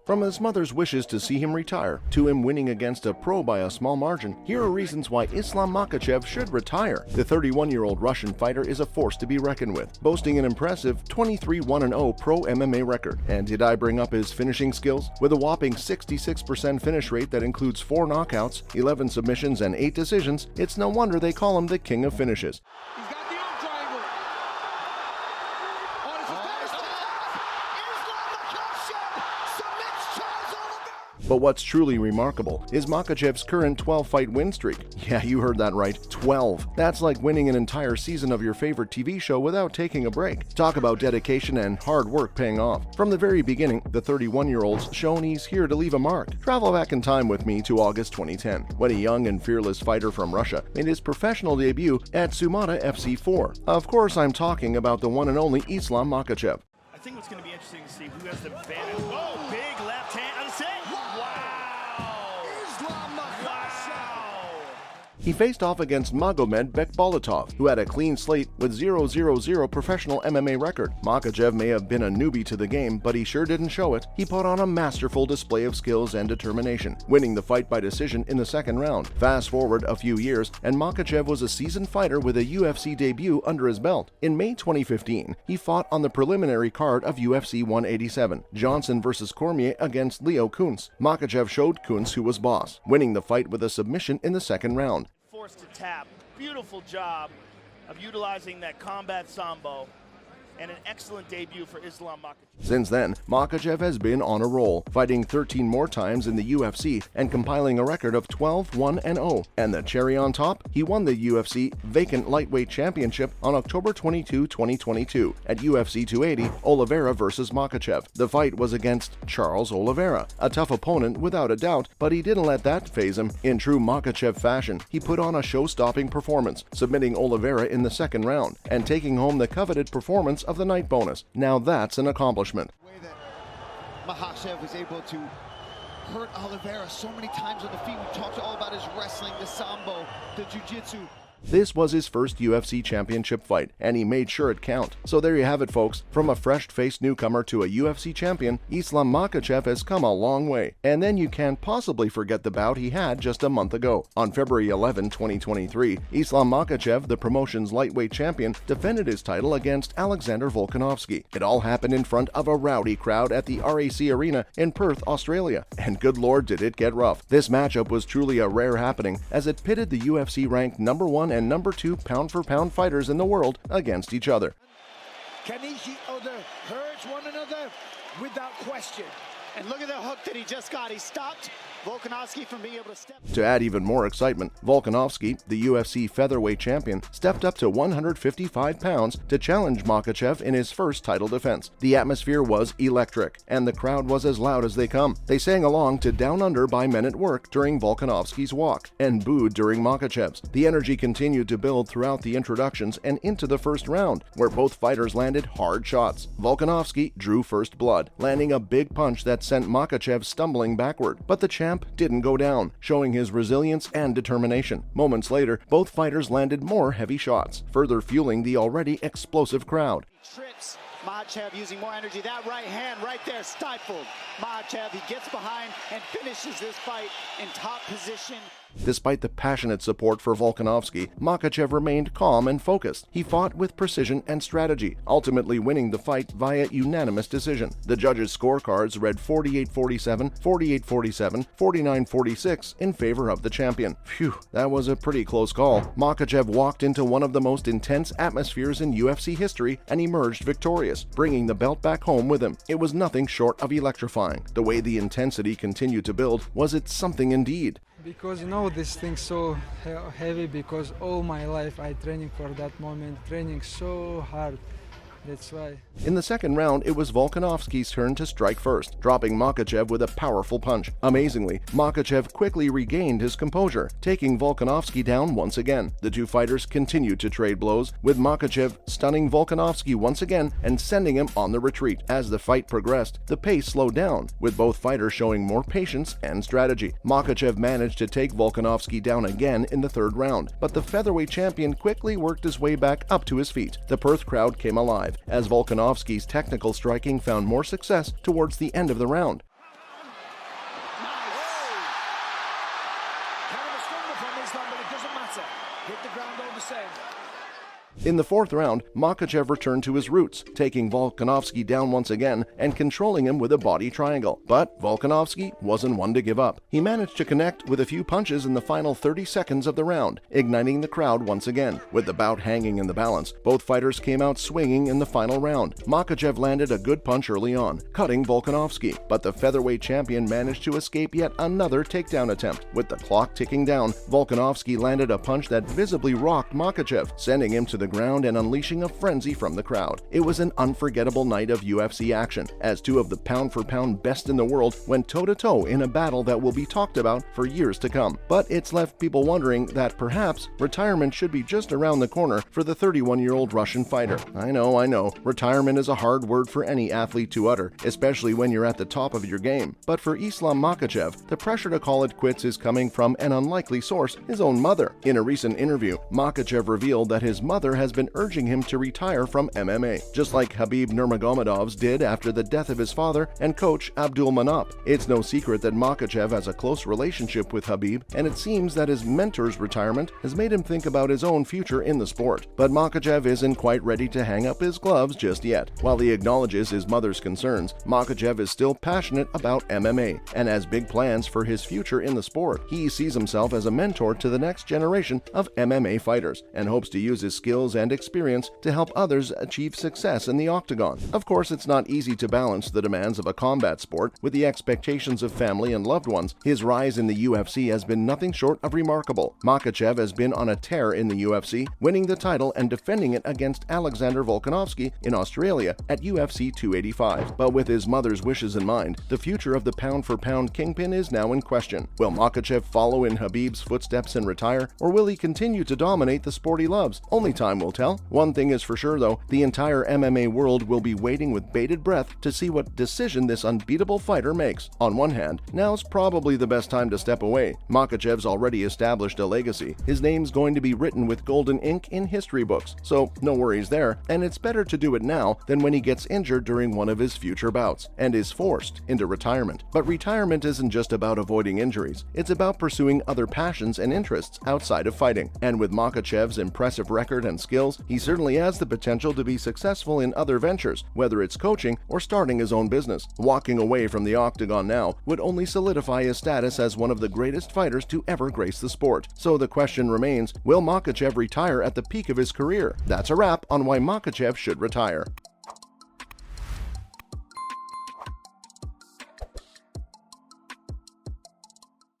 From his mother's wishes to see him retire, to him winning against a pro by a small margin, here are reasons why Islam Makhachev should retire. The 31-year-old Russian fighter is a force to be reckoned with, boasting an impressive 23-1-0 pro MMA record. And did I bring up his finishing skills? With a whopping 66% finish rate that includes 4 knockouts, 11 submissions, and 8 decisions, it's no wonder they call him the king of finishes. He's got the arm triangle. Oh, this is Islam Makhachev submits Charles Oliveira. But what's truly remarkable is Makhachev's current 12-fight win streak. Yeah, you heard that right, 12. That's like winning an entire season of your favorite TV show without taking a break. Talk about dedication and hard work paying off. From the very beginning, the 31-year-old's shown he's here to leave a mark. Travel back in time with me to August 2010, when a young and fearless fighter from Russia made his professional debut at Sumata FC 4. Of course, I'm talking about the one and only Islam Makhachev. I think what's going to be interesting to see who has the advantage. Oh, big left hand. That's it. Wow. Islam Makhachev. He faced off against Magomed Bekbolatov, who had a clean slate with 0-0-0 professional MMA record. Makhachev may have been a newbie to the game, but he sure didn't show it. He put on a masterful display of skills and determination, winning the fight by decision in the second round. Fast forward a few years, and Makhachev was a seasoned fighter with a UFC debut under his belt. In May 2015, he fought on the preliminary card of UFC 187, Johnson vs. Cormier against Leo Kuntz. Makhachev showed Kuntz who was boss, winning the fight with a submission in the second round. Forced to tap. Beautiful job of utilizing that combat sambo, and an excellent debut for Islam Makhachev. Since then, Makhachev has been on a roll, fighting 13 more times in the UFC and compiling a record of 12-1-0. And the cherry on top, he won the UFC Vacant Lightweight Championship on October 22, 2022 at UFC 280, Oliveira vs. Makhachev. The fight was against Charles Oliveira, a tough opponent without a doubt, but he didn't let that faze him. In true Makhachev fashion, he put on a show-stopping performance, submitting Oliveira in the second round and taking home the coveted performance of the night bonus. Now that's an accomplishment. The way that Makhachev was able to hurt Oliveira so many times on the feet. We talked all about his wrestling, the sambo, the jiu-jitsu. This was his first UFC championship fight, and he made sure it count. So there you have it, folks. From a fresh-faced newcomer to a UFC champion, Islam Makhachev has come a long way. And then you can't possibly forget the bout he had just a month ago. On February 11, 2023, Islam Makhachev, the promotion's lightweight champion, defended his title against Alexander Volkanovski. It all happened in front of a rowdy crowd at the RAC Arena in Perth, Australia. And good lord, did it get rough. This matchup was truly a rare happening, as it pitted the UFC-ranked #1 and #2 pound-for-pound fighters in the world against each other. Can each other hurt one another? Without question. And look at the hook that he just got. He stopped Volkanovski from being able to step. To add even more excitement, Volkanovski, the UFC featherweight champion, stepped up to 155 pounds to challenge Makhachev in his first title defense. The atmosphere was electric, and the crowd was as loud as they come. They sang along to Down Under by Men at Work during Volkanovski's walk, and booed during Makhachev's. The energy continued to build throughout the introductions and into the first round, where both fighters landed hard shots. Volkanovski drew first blood, landing a big punch that sent Makhachev stumbling backward, but the champ didn't go down, showing his resilience and determination. Moments later, both fighters landed more heavy shots, further fueling the already explosive crowd. Trips. Makhachev using more energy. That right hand right there stifled Makhachev. He gets behind and finishes this fight in top position. Despite the passionate support for Volkanovski, Makhachev remained calm and focused. He fought with precision and strategy, ultimately winning the fight via unanimous decision. The judges' scorecards read 48-47, 48-47, 49-46 in favor of the champion. Phew, that was a pretty close call. Makhachev walked into one of the most intense atmospheres in UFC history and emerged victorious, bringing the belt back home with him. It was nothing short of electrifying. The way the intensity continued to build was it something indeed. Because you know this thing so heavy, because all my life I training for that moment, training so hard. That's why. In the second round, it was Volkanovski's turn to strike first, dropping Makhachev with a powerful punch. Amazingly, Makhachev quickly regained his composure, taking Volkanovski down once again. The two fighters continued to trade blows, with Makhachev stunning Volkanovski once again and sending him on the retreat. As the fight progressed, the pace slowed down, with both fighters showing more patience and strategy. Makhachev managed to take Volkanovski down again in the third round, but the featherweight champion quickly worked his way back up to his feet. The Perth crowd came alive, as Volkanovski's technical striking found more success towards the end of the round. answer. Hit the ground all the same. In the fourth round, Makhachev returned to his roots, taking Volkanovski down once again and controlling him with a body triangle. But Volkanovski wasn't one to give up. He managed to connect with a few punches in the final 30 seconds of the round, igniting the crowd once again. With the bout hanging in the balance, both fighters came out swinging in the final round. Makhachev landed a good punch early on, cutting Volkanovski, but the featherweight champion managed to escape yet another takedown attempt. With the clock ticking down, Volkanovski landed a punch that visibly rocked Makhachev, sending him to the ground and unleashing a frenzy from the crowd. It was an unforgettable night of UFC action, as two of the pound-for-pound best in the world went toe-to-toe in a battle that will be talked about for years to come. But it's left people wondering that perhaps retirement should be just around the corner for the 31-year-old Russian fighter. I know, retirement is a hard word for any athlete to utter, especially when you're at the top of your game. But for Islam Makhachev, the pressure to call it quits is coming from an unlikely source, his own mother. In a recent interview, Makhachev revealed that his mother has been urging him to retire from MMA, just like Khabib Nurmagomedov's did after the death of his father and coach Abdul Manap. It's no secret that Makhachev has a close relationship with Khabib, and it seems that his mentor's retirement has made him think about his own future in the sport. But Makhachev isn't quite ready to hang up his gloves just yet. While he acknowledges his mother's concerns, Makhachev is still passionate about MMA and has big plans for his future in the sport. He sees himself as a mentor to the next generation of MMA fighters and hopes to use his skills and experience to help others achieve success in the octagon. Of course, it's not easy to balance the demands of a combat sport with the expectations of family and loved ones. His rise in the UFC has been nothing short of remarkable. Makhachev has been on a tear in the UFC, winning the title and defending it against Alexander Volkanovski in Australia at UFC 285. But with his mother's wishes in mind, the future of the pound-for-pound kingpin is now in question. Will Makhachev follow in Khabib's footsteps and retire, or will he continue to dominate the sport he loves? Only time will tell. One thing is for sure though, the entire MMA world will be waiting with bated breath to see what decision this unbeatable fighter makes. On one hand, now's probably the best time to step away. Makhachev's already established a legacy. His name's going to be written with golden ink in history books, so no worries there, and it's better to do it now than when he gets injured during one of his future bouts and is forced into retirement. But retirement isn't just about avoiding injuries, it's about pursuing other passions and interests outside of fighting. And with Makhachev's impressive record and skills, he certainly has the potential to be successful in other ventures, whether it's coaching or starting his own business. Walking away from the octagon now would only solidify his status as one of the greatest fighters to ever grace the sport. So the question remains, will Makhachev retire at the peak of his career? That's a wrap on why Makhachev should retire.